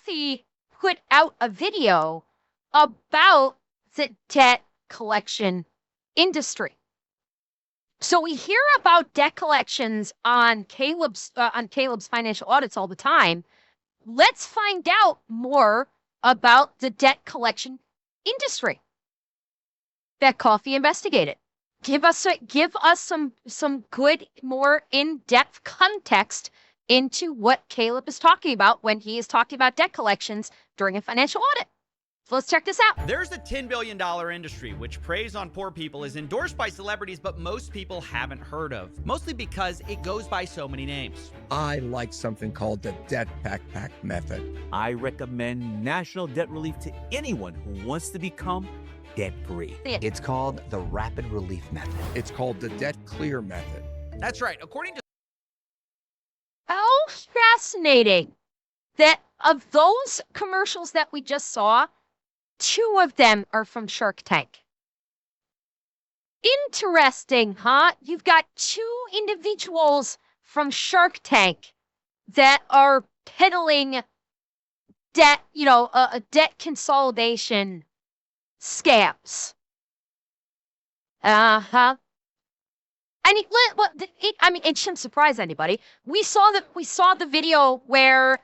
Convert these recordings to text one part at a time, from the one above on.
Coffee put out a video about the debt collection industry. So we hear about debt collections on Caleb's financial audits all the time. Let's find out more about the debt collection industry that Coffee investigated. Give us some good, more in-depth context into what Caleb is talking about when he is talking about debt collections during a financial audit. So let's check this out. There's a $10 billion industry which preys on poor people, is endorsed by celebrities, but most people haven't heard of, mostly because it goes by so many names. I like something called the debt backpack method. I recommend national debt relief to anyone who wants to become debt-free. It's called the rapid relief method. It's called the debt clear method. That's right. According to How fascinating that of those commercials that we just saw, 2 of them are from Shark Tank. Interesting, huh? You've got 2 individuals from Shark Tank that are peddling debt, a debt consolidation scams. Uh-huh. And it shouldn't surprise anybody. We saw the video where,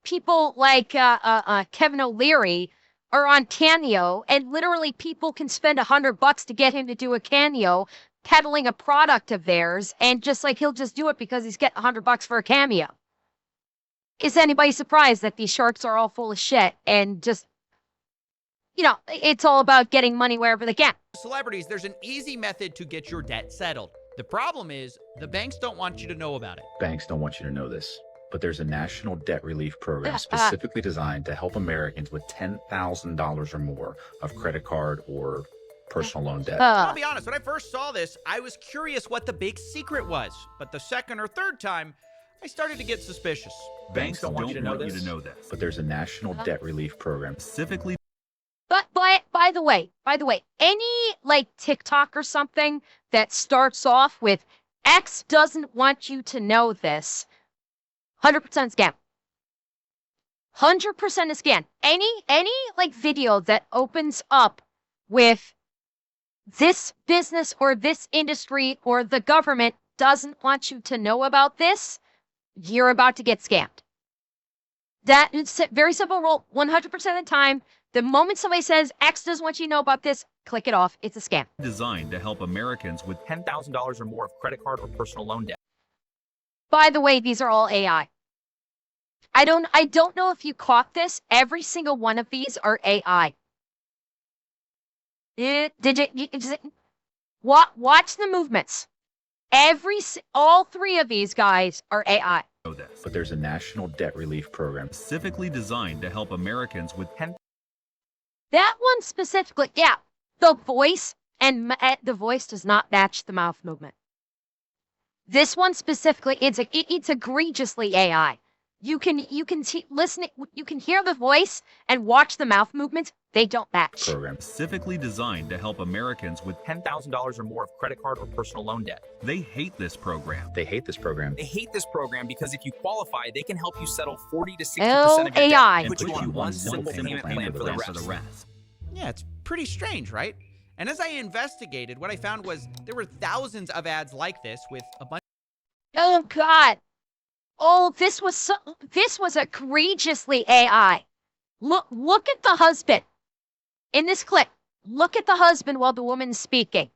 people like Kevin O'Leary are on Cameo, and literally people can spend $100 to get him to do a cameo peddling a product of theirs, and he'll just do it because he's getting $100 for a cameo. Is anybody surprised that these sharks are all full of shit and just, it's all about getting money wherever they can? celebrities, there's an easy method to get your debt settled. The problem is the banks don't want you to know about it. Banks don't want you to know this, but there's a national debt relief program specifically designed to help Americans with $10,000 or more of credit card or personal loan debt. I'll be honest, when I first saw this, I was curious what the big secret was. But the second or third time, I started to get suspicious. Banks don't want you to know this, but there's a national debt relief program Specifically. But by the way, any TikTok or something that starts off with X doesn't want you to know this, 100% scam. 100% a scam. Any video that opens up with this business or this industry or the government doesn't want you to know about this, you're about to get scammed. That is a very simple rule. 100% of the time, the moment somebody says X doesn't want you to know about this, click it off. It's a scam. Designed to help Americans with $10,000 or more of credit card or personal loan debt. By the way, these are all AI. I don't know if you caught this. Every single one of these are AI. Watch the movements. All 3 of these guys are AI. But there's a national debt relief program Specifically designed to help Americans with That one specifically, yeah. The voice the voice does not match the mouth movement. This one specifically, it's egregiously AI. You can listen. You can hear the voice and watch the mouth movements. They don't match. program. specifically designed to help Americans with $10,000 or more of credit card or personal loan debt. They hate this program. They hate this program. They hate this program because if you qualify, they can help you settle 40 to 60% Oh, of your AI. debt and put you on one simple payment plan for the rest. Yeah, it's pretty strange, right? And as I investigated, what I found was there were thousands of ads like this with a bunch. Oh God. Oh, this was egregiously AI. Look at the husband. In this clip, look at the husband while the woman's speaking.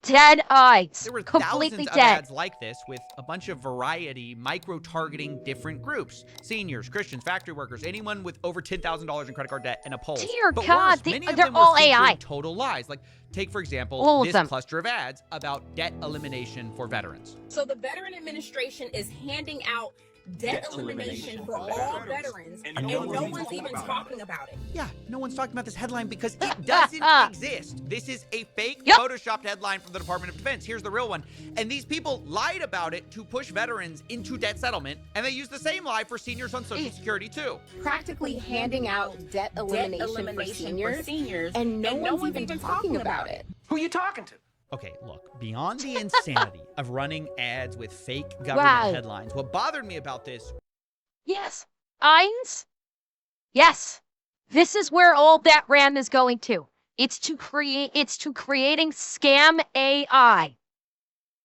Dead eyes. There were completely thousands of dead. ads like this with a bunch of variety, micro-targeting different groups. Seniors, Christians, factory workers, anyone with over $10,000 in credit card debt and a pulse. Dear But God, worse, many of they're them were all featuring AI. total lies. Like, take, for example, All of this them. cluster of ads about debt elimination for veterans. So the Veteran Administration is handing out debt elimination for all veterans, and no one's even talking about it. Yeah, no one's talking about this headline because it doesn't exist. This is a fake Yep. photoshopped headline from the Department of Defense. Here's the real one. And these people lied about it to push veterans into debt settlement, and they used the same lie for seniors on Social Security too. Practically handing out debt elimination for seniors, and no one's even talking about it. Who you talking to? Okay, look, beyond the insanity of running ads with fake government Wow. headlines, what bothered me about this. Yes. Eins? Yes. This is where all that RAM is going to. It's to creating scam AI.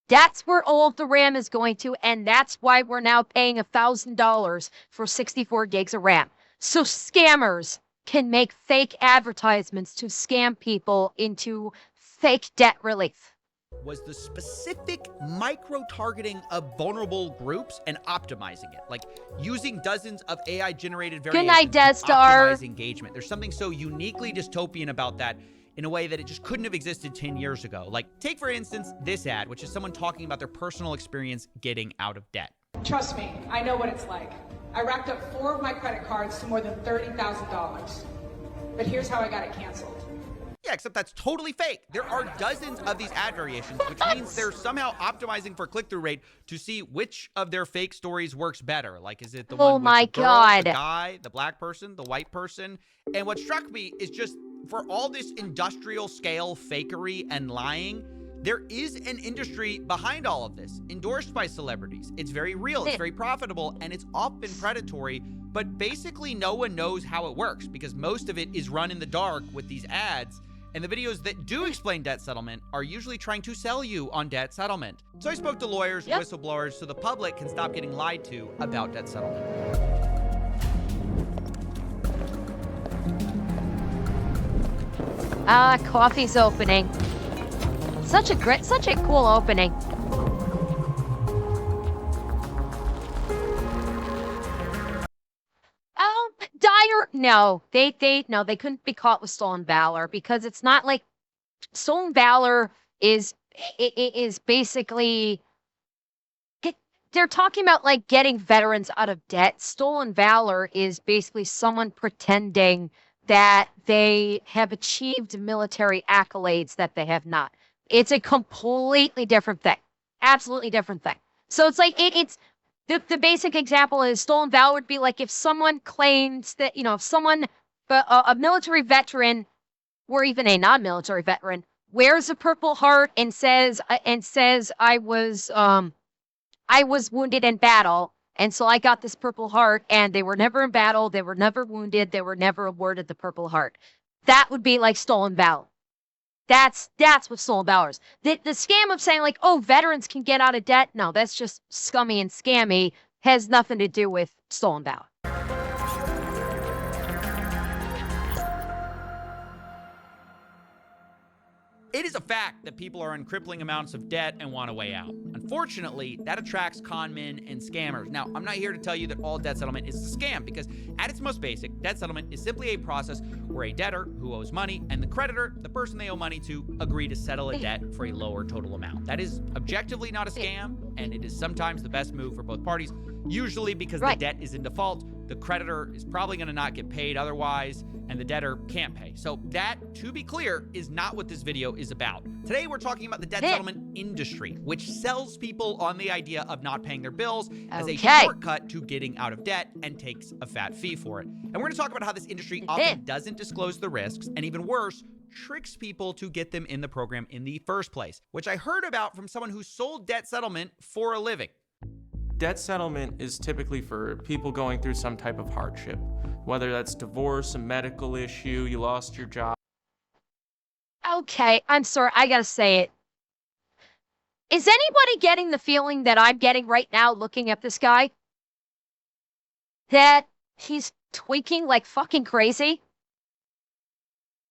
That's where all of the RAM is going to, and that's why we're now paying $1,000 for 64 gigs of RAM. So scammers can make fake advertisements to scam people into fake debt relief. Was the specific micro-targeting of vulnerable groups and optimizing it, like using dozens of AI-generated Good variations night, Death to Star. optimize engagement. There's something so uniquely dystopian about that in a way that it just couldn't have existed 10 years ago. Like, take for instance this ad, which is someone talking about their personal experience getting out of debt. Trust me, I know what it's like. I racked up 4 of my credit cards to more than $30,000. But here's how I got it canceled. Yeah, except that's totally fake. There are dozens of these ad variations, which means they're somehow optimizing for click-through rate to see which of their fake stories works better. Like, is it the one with the girl, the guy, the black person, the white person? And what struck me is just for all this industrial scale fakery and lying, there is an industry behind all of this, endorsed by celebrities. It's very real, it's very profitable, and it's often predatory, but basically no one knows how it works because most of it is run in the dark with these ads. And the videos that do explain debt settlement are usually trying to sell you on debt settlement. So I spoke to lawyers, whistleblowers, so the public can stop getting lied to about debt settlement. Coffee's opening. Such a cool opening. No, they couldn't be caught with stolen valor because it's not like stolen valor is basically they're talking about like getting veterans out of debt. Stolen valor is basically someone pretending that they have achieved military accolades that they have not. It's a completely different thing. Absolutely different thing. So it's like it's the basic example is stolen valor would be like if someone claims that, if someone, a military veteran or even a non-military veteran wears a Purple Heart and says I was wounded in battle. And so I got this Purple Heart and they were never in battle. They were never wounded. They were never awarded the Purple Heart. That would be like stolen valor. That's what stolen valor is. The scam of saying like, oh, veterans can get out of debt. No, that's just scummy and scammy. Has nothing to do with stolen valor. It is a fact that people are in crippling amounts of debt and want a way out. Unfortunately, that attracts con men and scammers. Now, I'm not here to tell you that all debt settlement is a scam because at its most basic, debt settlement is simply a process where a debtor who owes money and the creditor, the person they owe money to, agree to settle a debt for a lower total amount. That is objectively not a scam, and it is sometimes the best move for both parties, usually because the debt is in default, the creditor is probably going to not get paid otherwise, and the debtor can't pay. So that, to be clear, is not what this video is about. Today, we're talking about the debt settlement industry, which sells people on the idea of not paying their bills as a shortcut to getting out of debt and takes a fat fee for it. And we're going to talk about how this industry often doesn't disclose the risks, and even worse, tricks people to get them in the program in the first place, which I heard about from someone who sold debt settlement for a living. Debt settlement is typically for people going through some type of hardship, whether that's divorce, a medical issue, you lost your job. Okay, I'm sorry, I gotta say it. Is anybody getting the feeling that I'm getting right now looking at this guy? That he's tweaking like fucking crazy?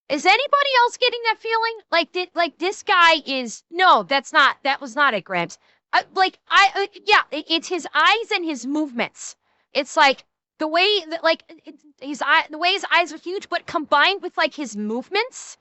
Is anybody else getting that feeling? Like this guy is, no, that was not it, Gramps. It's his eyes and his movements. It's like the way that the way his eyes are huge, but combined with like his movements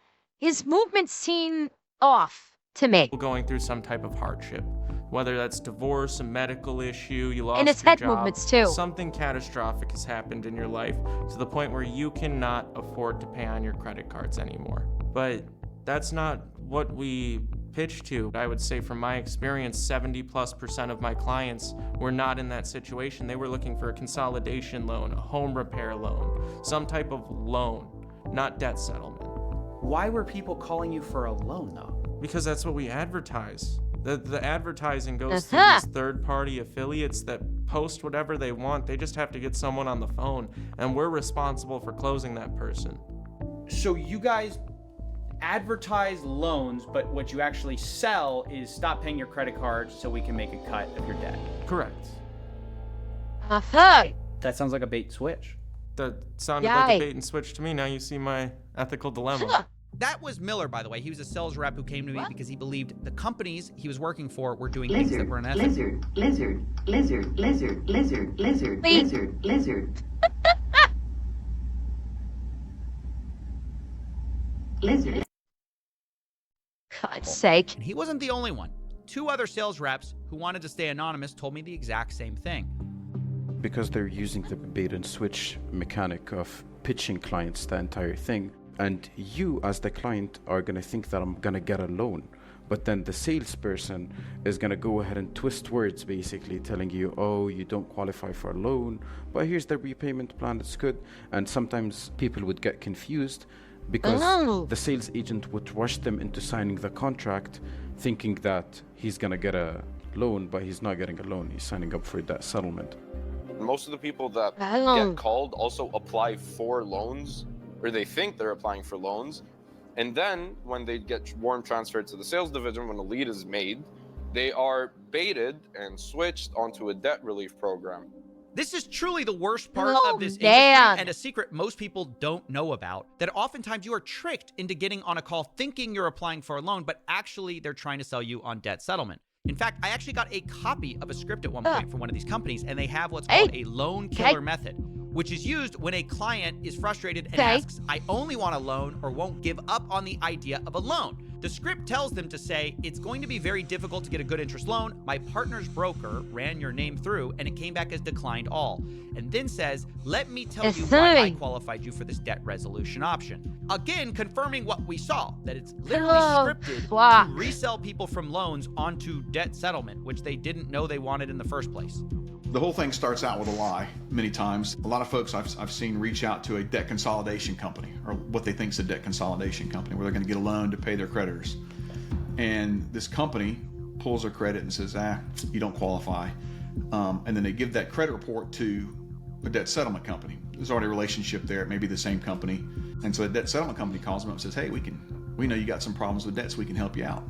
seem off to me. Going through some type of hardship, whether that's divorce, a medical issue, you lost and it's your head job, movements too. Something catastrophic has happened in your life to the point where you cannot afford to pay on your credit cards anymore. But that's not what we pitch to. I would say from my experience, 70+% of my clients were not in that situation. They were looking for a consolidation loan, a home repair loan, some type of loan, not debt settlement. Why were people calling you for a loan though? Because that's what we advertise. The advertising goes to these third-party affiliates that post whatever they want. They just have to get someone on the phone, and we're responsible for closing that person. So you guys advertise loans, but what you actually sell is stop paying your credit card so we can make a cut of your debt. Correct. Uh-huh. That sounds like a bait and switch. That sounded like a bait and switch to me. Now you see my ethical dilemma. That was Miller, by the way. He was a sales rep who came to me because he believed the companies he was working for were doing things that were unethical. Lizard. God's sake. And he wasn't the only one. 2 other sales reps who wanted to stay anonymous told me the exact same thing. Because they're using the bait and switch mechanic of pitching clients the entire thing. And you, as the client, are going to think that I'm going to get a loan. But then the salesperson is going to go ahead and twist words, basically telling you, oh, you don't qualify for a loan, but here's the repayment plan, it's good. And sometimes people would get confused because the sales agent would rush them into signing the contract, thinking that he's going to get a loan, but he's not getting a loan. He's signing up for that settlement. Most of the people that get called also apply for loans, or they think they're applying for loans. And then when they get warm transferred to the sales division, when a lead is made, they are baited and switched onto a debt relief program. This is truly the worst part of this industry, and a secret most people don't know about, that oftentimes you are tricked into getting on a call thinking you're applying for a loan, but actually they're trying to sell you on debt settlement. In fact, I actually got a copy of a script at one point from one of these companies, and they have what's called a loan killer method, which is used when a client is frustrated and asks, I only want a loan, or won't give up on the idea of a loan. The script tells them to say, it's going to be very difficult to get a good interest loan. My partner's broker ran your name through and it came back as declined all. And then says, let me tell you why I qualified you for this debt resolution option. Again, confirming what we saw, that it's literally scripted to resell people from loans onto debt settlement, which they didn't know they wanted in the first place. The whole thing starts out with a lie many times. A lot of folks I've seen reach out to a debt consolidation company, or what they think is a debt consolidation company, where they're going to get a loan to pay their creditors. And this company pulls their credit and says, you don't qualify. And then they give that credit report to a debt settlement company. There's already a relationship there. It may be the same company. And so a debt settlement company calls them up and says, hey, we know you got some problems with debt, so we can help you out.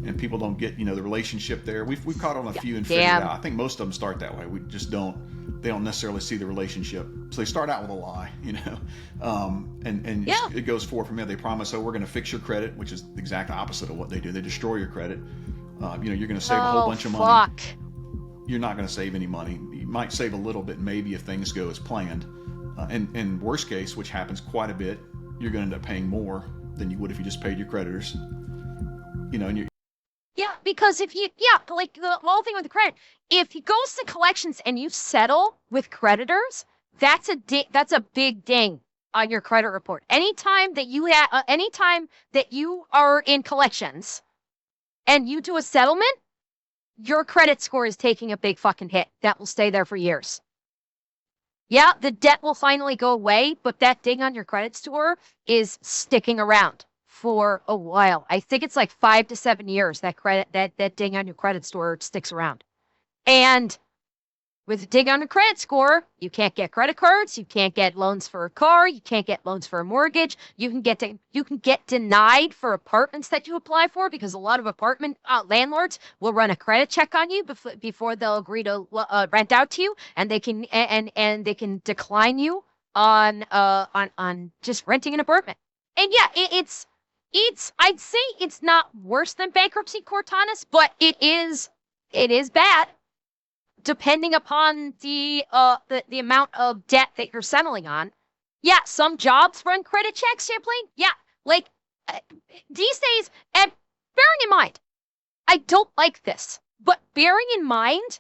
And people don't get, the relationship there. We've caught on a few and figured it out. I think most of them start that way. We just they don't necessarily see the relationship. So they start out with a lie, it goes forward from there. They promise, we're going to fix your credit, which is the exact opposite of what they do. They destroy your credit. You're going to save a whole bunch of money. You're not going to save any money. You might save a little bit, maybe, if things go as planned. And worst case, which happens quite a bit, you're going to end up paying more than you would if you just paid your creditors. Yeah, because if you, like the whole thing with the credit, if he goes to collections and you settle with creditors, that's a big ding on your credit report. Anytime that you are in collections and you do a settlement, your credit score is taking a big fucking hit. That will stay there for years. Yeah, the debt will finally go away, but that ding on your credit score is sticking around for a while. I think it's like 5 to 7 years that ding on your credit score sticks around. And with a ding on a credit score, you can't get credit cards, you can't get loans for a car, you can't get loans for a mortgage, you can get denied for apartments that you apply for, because a lot of apartment landlords will run a credit check on you before they'll agree to rent out to you, and they can decline you on just renting an apartment. And yeah, I'd say it's not worse than bankruptcy, Cortanis, but it is bad, depending upon the amount of debt that you're settling on. Yeah, some jobs run credit checks, Champlain. Yeah, like these days, and bearing in mind, I don't like this, but bearing in mind,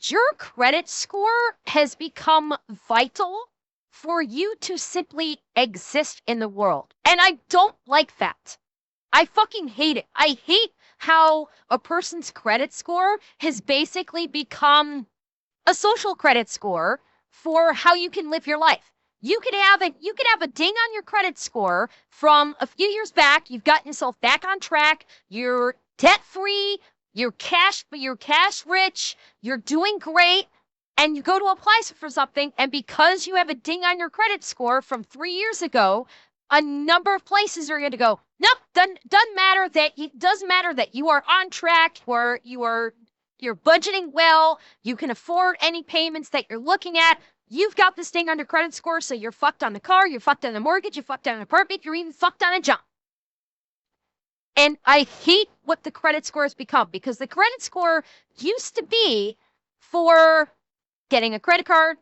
your credit score has become vital for you to simply exist in the world. And I don't like that. I fucking hate it. I hate how a person's credit score has basically become a social credit score for how you can live your life. You could have a ding on your credit score from a few years back. You've gotten yourself back on track. You're debt-free. you're cash rich, you're doing great, and you go to apply for something, and because you have a ding on your credit score from 3 years ago, a number of places are going to go, nope, doesn't matter that you are on track, or you're budgeting well, you can afford any payments that you're looking at. You've got this ding on your credit score, so you're fucked on the car, you're fucked on the mortgage, you're fucked on an apartment, you're even fucked on a job. And I hate what the credit score has become, because the credit score used to be for getting a credit card,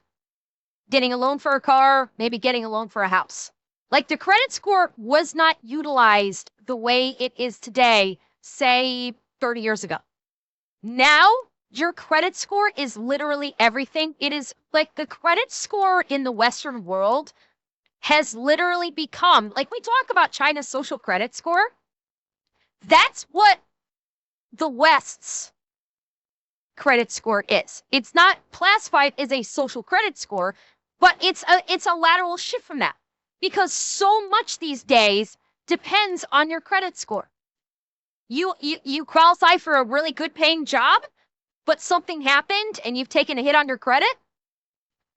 getting a loan for a car, maybe getting a loan for a house. Like, the credit score was not utilized the way it is today, say 30 years ago. Now, your credit score is literally everything. It is like the credit score in the Western world has literally become, like, we talk about China's social credit score. That's what the West's credit score is. It's not classified as a social credit score, but it's a lateral shift from that, because so much these days depends on your credit score. You qualify for a really good paying job, but something happened and you've taken a hit on your credit.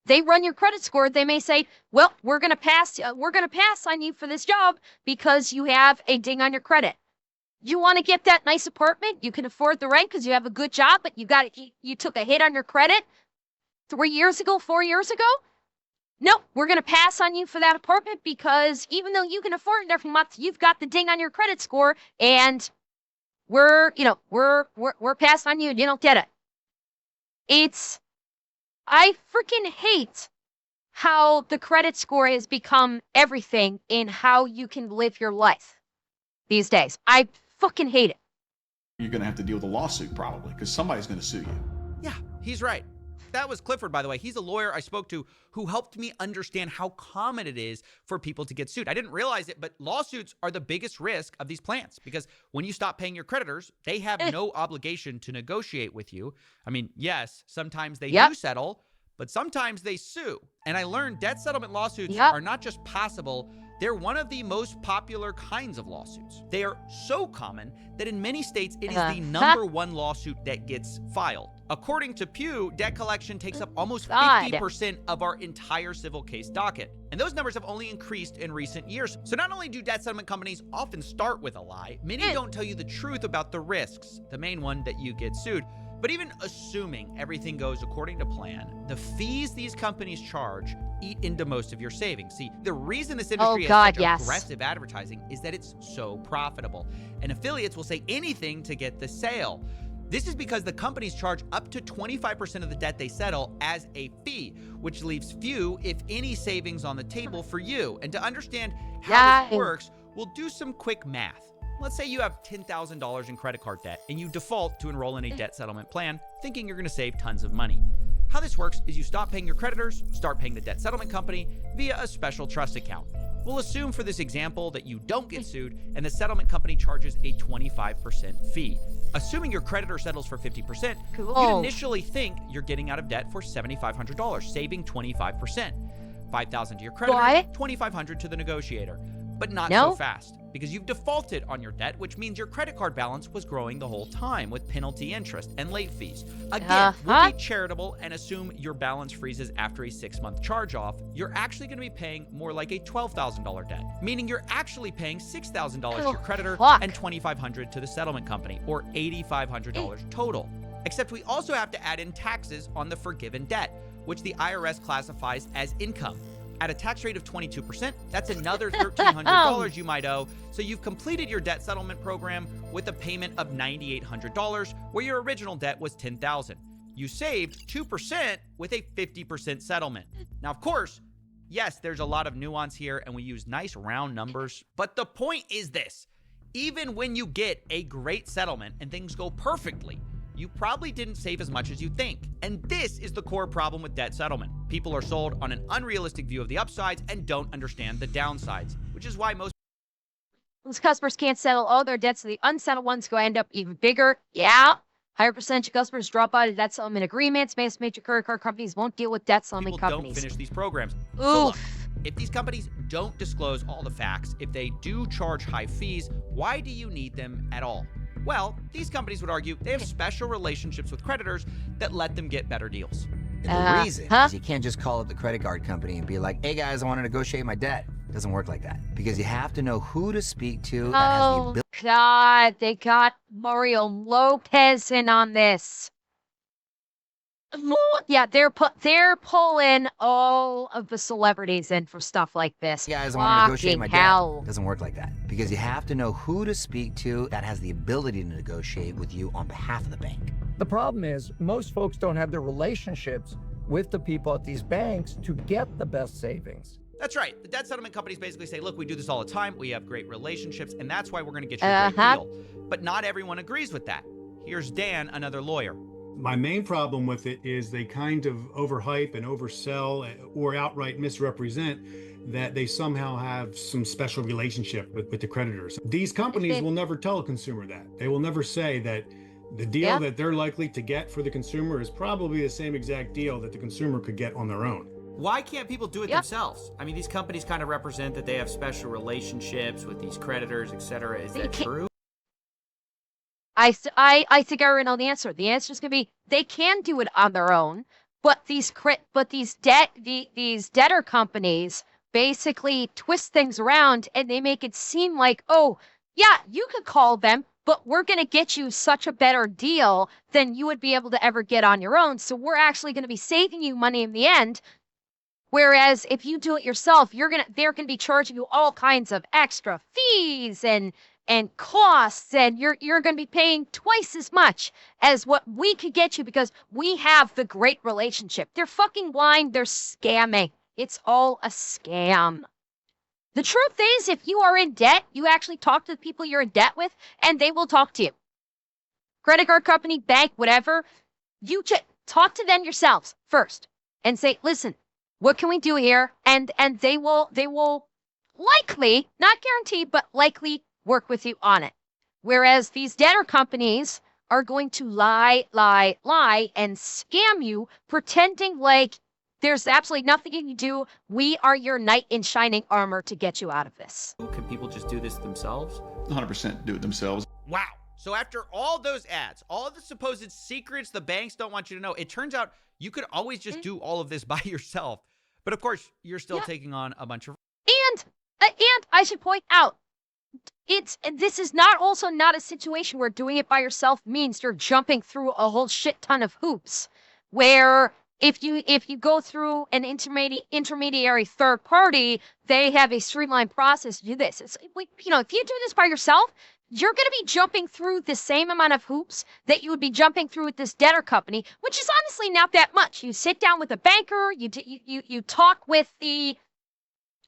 They run your credit score. They may say, well, we're going to pass on you for this job because you have a ding on your credit. You want to get that nice apartment, you can afford the rent because you have a good job, but you took a hit on your credit 3 years ago, 4 years ago. No, we're going to pass on you for that apartment because even though you can afford it every month, you've got the ding on your credit score, and we're passing on you and you don't get it. I freaking hate how the credit score has become everything in how you can live your life these days. I fucking hate it. You're going to have to deal with a lawsuit probably, because somebody's going to sue you. Yeah, he's right. That was Clifford, by the way. He's a lawyer I spoke to who helped me understand how common it is for people to get sued. I didn't realize it, but lawsuits are the biggest risk of these plans, because when you stop paying your creditors, they have no obligation to negotiate with you. I mean, yes, sometimes they do settle, but sometimes they sue. And I learned debt settlement lawsuits are not just possible, they're one of the most popular kinds of lawsuits. They are so common that in many states, it is the number one lawsuit that gets filed. According to Pew, debt collection takes up almost 50% of our entire civil case docket. And those numbers have only increased in recent years. So not only do debt settlement companies often start with a lie, many don't tell you the truth about the risks, the main one that you get sued. But even assuming everything goes according to plan, the fees these companies charge eat into most of your savings. See, the reason this industry has such aggressive advertising is that it's so profitable, and affiliates will say anything to get the sale. This is because the companies charge up to 25% of the debt they settle as a fee, which leaves few, if any, savings on the table for you. And to understand how this works, we'll do some quick math. Let's say you have $10,000 in credit card debt and you default to enroll in a debt settlement plan, thinking you're going to save tons of money. How this works is you stop paying your creditors, start paying the debt settlement company via a special trust account. We'll assume for this example that you don't get sued and the settlement company charges a 25% fee. Assuming your creditor settles for 50%, you'd initially think you're getting out of debt for $7,500, saving 25%. $5,000 to your creditor, $2,500 to the negotiator. But not so fast, because you've defaulted on your debt, which means your credit card balance was growing the whole time with penalty interest and late fees. Again, we'll be charitable and assume your balance freezes after a 6-month charge-off. You're actually going to be paying more like a $12,000 debt, meaning you're actually paying $6,000 to your creditor and $2,500 to the settlement company, or $8,500 total. Except we also have to add in taxes on the forgiven debt, which the IRS classifies as income. At a tax rate of 22%, that's another $1,300 you might owe. So you've completed your debt settlement program with a payment of $9,800, where your original debt was $10,000. You saved 2% with a 50% settlement. Now, of course, yes, there's a lot of nuance here and we use nice round numbers, but the point is this: even when you get a great settlement and things go perfectly, you probably didn't save as much as you think. And this is the core problem with debt settlement. People are sold on an unrealistic view of the upsides and don't understand the downsides, which is why most customers can't settle all their debts, so the unsettled ones go end up even bigger. Yeah. Higher percentage of customers drop out of debt settlement agreements. Most major credit card companies won't deal with debt settlement companies. Don't finish these programs. So look, if these companies don't disclose all the facts, if they do charge high fees, why do you need them at all? Well, these companies would argue they have special relationships with creditors that let them get better deals. And the reason is you can't just call up the credit card company and be like, hey guys, I want to negotiate my debt. It doesn't work like that. Because you have to know who to speak to that has the ability. God, they got Mario Lopez in on this. Yeah, they're pulling all of the celebrities in for stuff like this. Hey guys, I want to negotiate my hell. debt. It doesn't work like that. Because you have to know who to speak to that has the ability to negotiate with you on behalf of the bank. The problem is most folks don't have the relationships with the people at these banks to get the best savings. That's right. The debt settlement companies basically say, look, we do this all the time. We have great relationships, and that's why we're going to get you a great deal. But not everyone agrees with that. Here's Dan, another lawyer. My main problem with it is they kind of overhype and oversell or outright misrepresent that they somehow have some special relationship with the creditors. These companies will never tell a consumer that. They will never say that the deal that they're likely to get for the consumer is probably the same exact deal that the consumer could get on their own. Why can't people do it themselves? I mean, these companies kind of represent that they have special relationships with these creditors, etc. Is that true? I think I already know the answer. The answer is going to be they can do it on their own, but these debtor companies basically twist things around and they make it seem like, oh, yeah, you could call them, but we're going to get you such a better deal than you would be able to ever get on your own. So we're actually going to be saving you money in the end. Whereas if you do it yourself, they're going to be charging you all kinds of extra fees and costs, and you're going to be paying twice as much as what we could get you because we have the great relationship. They're fucking blind. They're scamming. It's all a scam. The truth is, if you are in debt, you actually talk to the people you're in debt with, and they will talk to you. Credit card company, bank, whatever. You talk to them yourselves first and say, listen, what can we do here? And they will likely, not guaranteed, but likely work with you on it. Whereas these debtor companies are going to lie, and scam you, pretending like there's absolutely nothing you can do. We are your knight in shining armor to get you out of this. Can people just do this themselves? 100% do it themselves. Wow. So after all those ads, all the supposed secrets the banks don't want you to know, it turns out you could always just do all of this by yourself. But of course, you're still taking on a bunch of... And I should point out, this is also not a situation where doing it by yourself means you're jumping through a whole shit ton of hoops. Where if you go through an intermediary third party, they have a streamlined process to do this. If you do this by yourself, you're going to be jumping through the same amount of hoops that you would be jumping through with this debtor company, which is honestly not that much. You sit down with a banker, you talk with the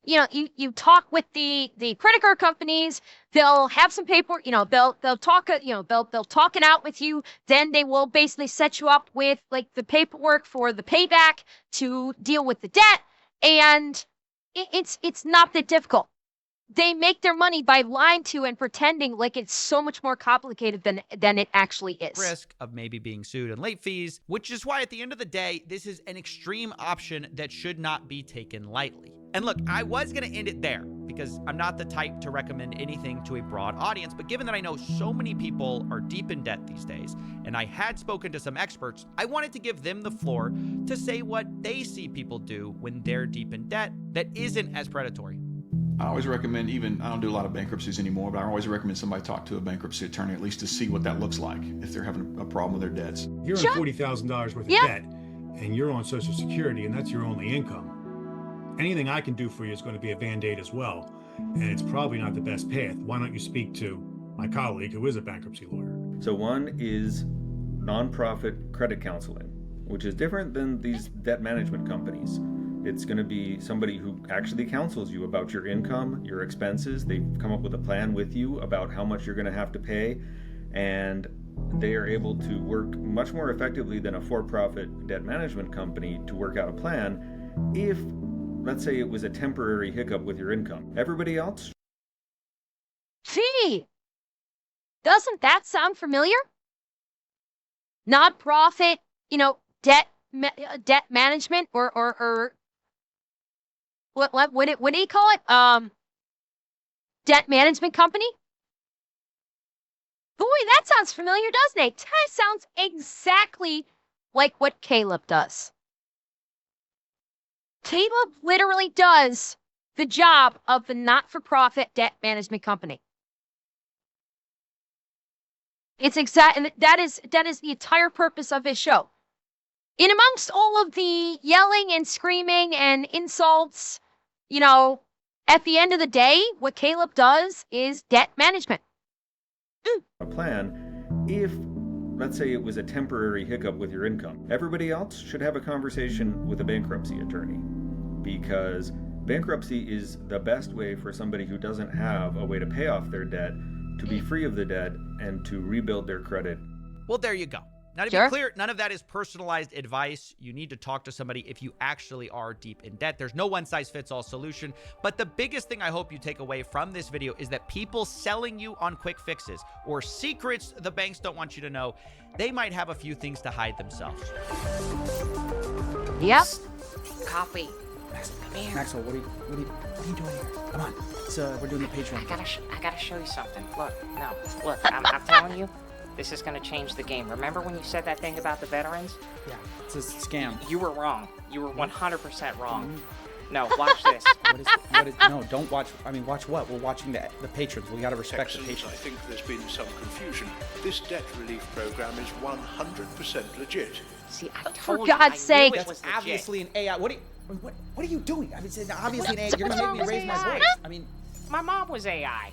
you talk with the credit card companies. They'll have some paperwork. They'll talk. They'll talk it out with you. Then they will basically set you up with like the paperwork for the payback to deal with the debt. And it's not that difficult. They make their money by lying to you and pretending like it's so much more complicated than it actually is. Risk of maybe being sued and late fees, which is why at the end of the day, this is an extreme option that should not be taken lightly. And look, I was going to end it there because I'm not the type to recommend anything to a broad audience, but given that I know so many people are deep in debt these days, and I had spoken to some experts, I wanted to give them the floor to say what they see people do when they're deep in debt that isn't as predatory. I always recommend, I don't do a lot of bankruptcies anymore, but I always recommend somebody talk to a bankruptcy attorney at least to see what that looks like if they're having a problem with their debts. You're in $40,000 worth of debt, and you're on Social Security, and that's your only income. Anything I can do for you is going to be a Band-Aid as well, and it's probably not the best path. Why don't you speak to my colleague who is a bankruptcy lawyer? So one is nonprofit credit counseling, which is different than these debt management companies. It's going to be somebody who actually counsels you about your income, your expenses. They come up with a plan with you about how much you're going to have to pay, and they are able to work much more effectively than a for-profit debt management company to work out a plan if, let's say, it was a temporary hiccup with your income. Everybody else? Gee, doesn't that sound familiar? Nonprofit, debt management or what do you call it? Debt management company? Boy, that sounds familiar, doesn't it? That sounds exactly like what Caleb does. Caleb literally does the job of the not-for-profit debt management company. It's exact, and that is the entire purpose of his show. In amongst all of the yelling and screaming and insults, you know, at the end of the day, what Caleb does is debt management. A plan if, let's say, it was a temporary hiccup with your income. Everybody else should have a conversation with a bankruptcy attorney, because bankruptcy is the best way for somebody who doesn't have a way to pay off their debt to be free of the debt and to rebuild their credit. Well, there you go. Now, to be clear, none of that is personalized advice. You need to talk to somebody if you actually are deep in debt. There's no one-size-fits-all solution. But the biggest thing I hope you take away from this video is that people selling you on quick fixes or secrets the banks don't want you to know, they might have a few things to hide themselves. Yep. Coffee. Maxwell, what are you doing here? Come on, we're doing the Patreon. I gotta show you something. Look, I'm telling you, this is gonna change the game. Remember when you said that thing about the veterans? Yeah, it's a scam. You were wrong. You were 100% wrong. No, watch this. No, don't watch. I mean, watch what? We're watching the patrons. We gotta respect the patrons. I think there's been some confusion. This debt relief program is 100% legit. See, for God's sake, that's obviously an AI. What are you doing? I mean, it's obviously an AI. You're gonna make me raise my voice. I mean, my mom was AI.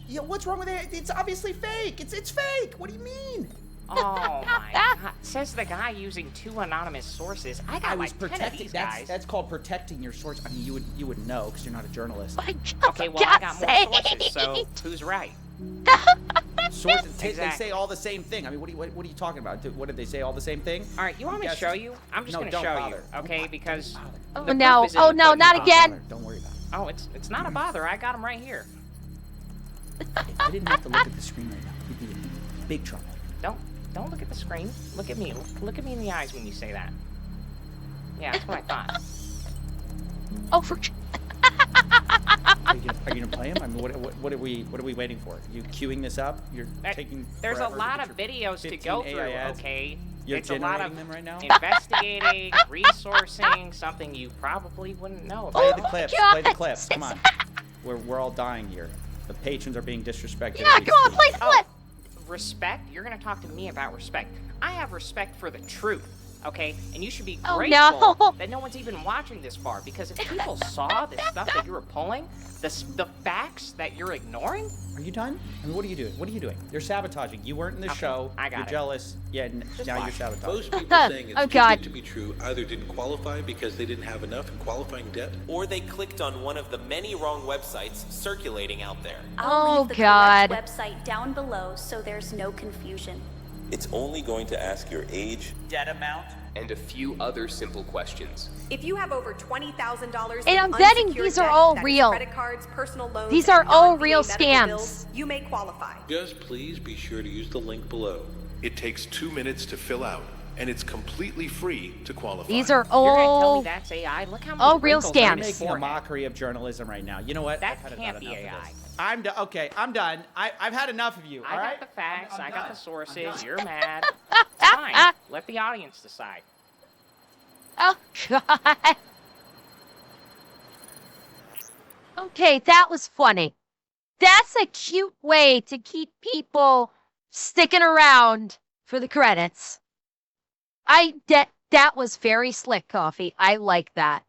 Yeah, what's wrong with it? It's obviously fake. It's fake. What do you mean? Oh my God! Says the guy using 2 anonymous sources. I was like protecting 10 of these guys. That's called protecting your source. I mean, you would know because you're not a journalist. Okay, well I got more sources, so who's right? Sources. Exactly. They say all the same thing. I mean, what are you talking about? What did they say? All the same thing? All right, you want me to show you? I'm just gonna show you, okay? Because oh no, not again. Don't worry about it. Oh, it's not a bother. I got them right here. If I didn't have to look at the screen right now, we'd be in big trouble. Don't look at the screen. Look at me. Look at me in the eyes when you say that. Yeah, that's what I thought. Oh, for. Are you gonna play him? I mean, what are we waiting for? You queuing this up? You're taking. There's a lot of videos to go through. AIs. Okay. You're it's a lot of them right now? investigating, resourcing, something you probably wouldn't know. Play the clips. Play the clips. Come on. We're all dying here. The patrons are being disrespected. Yeah, come on, play the clip. Respect? You're gonna talk to me about respect. I have respect for the truth, okay? And you should be Oh, grateful no. that no one's even watching this far, because if people saw the stuff that you were pulling, the facts that you're ignoring. Are you done? I mean, what are you doing? What are you doing? You're sabotaging. You weren't in the show. I got You're it. jealous. Yeah, now you're sabotaging. Most people saying it's Oh, too God. good to be true either didn't qualify because they didn't have enough in qualifying debt, Or they clicked on one of the many wrong websites circulating out there. Oh, leave the God. correct website down below so there's no confusion. It's only going to ask your age, Debt amount, and a few other simple questions. If you have over $20,000 And I'm in betting unsecured these are debt, all that is real. credit cards, personal loans, These are and all non-VA real medical scams. bills, you may qualify. just please be sure to use the link below. It takes 2 minutes to fill out, and it's completely free to qualify. These are You're gonna tell me all that's AI? Look how many all real wrinkles on You're scams. his making a forehead. mockery of journalism right now. You know what? That I've had can't about be enough of AI. this. I'm done. Okay, I'm done. I've had enough of you. I all got right? the facts. I'm I got done. the sources. You're mad. It's fine. Let the audience decide. Oh God. Okay, that was funny. That's a cute way to keep people sticking around for the credits. That was very slick, Coffee. I like that.